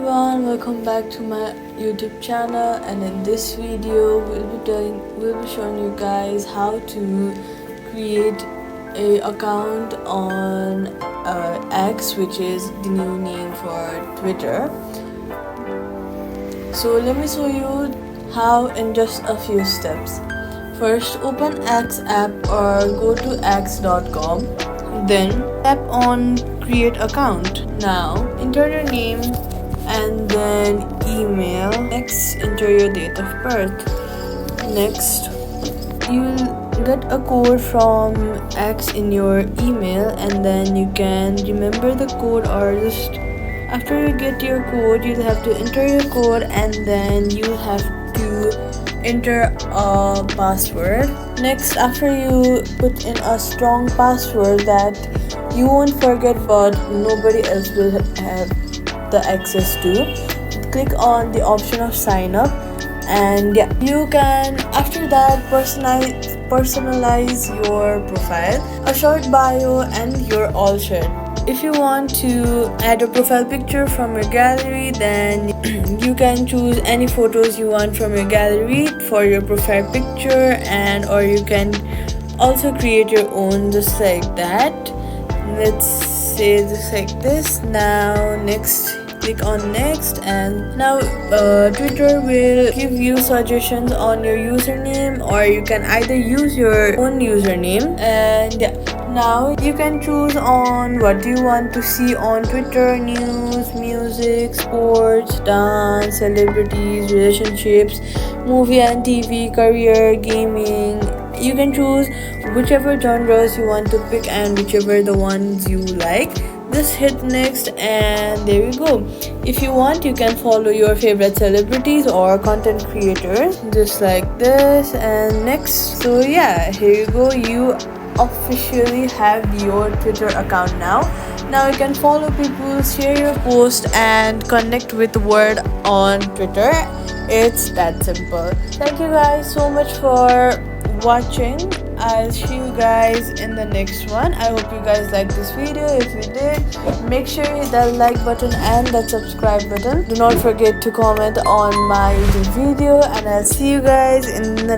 everyone, welcome back to my YouTube channel, and in this video we'll be showing you guys how to create a account on X, which is the new name for Twitter. So let me show you how in just a few steps. First, open X app or go to x.com. Then tap on create account. Now enter your name and then email. Next, enter your date of birth. Next, you'll get a code from X in your email, and then you can remember the code, or just after you get your code you'll have to enter your code, and then you have to enter a password. Next, after you put in a strong password that you won't forget but nobody else will have the access to, click on the option of sign up, and yeah, you can after that personalize your profile, a short bio, and you're all set. If you want to add a profile picture from your gallery, then you can choose any photos you want from your gallery for your profile picture, and or you can also create your own just like that. Let's say just like this. Now next, click on next, and now Twitter will give you suggestions on your username, or you can either use your own username. And yeah, now you can choose on what you want to see on Twitter: news, music, sports, dance, celebrities, relationships, movie and TV, career, gaming. You can choose whichever genres you want to pick and whichever the ones you like. Just hit next, and there we go. If you want, you can follow your favorite celebrities or content creators just like this, and next. So yeah, here you go, you officially have your Twitter account now. Now you can follow people, share your post, and connect with the world on Twitter. It's that simple. Thank you guys so much for watching. I'll see you guys in the next one. I hope you guys liked this video. If you did, make sure you hit that like button and that subscribe button. Do not forget to comment on my YouTube video, and I'll see you guys in the next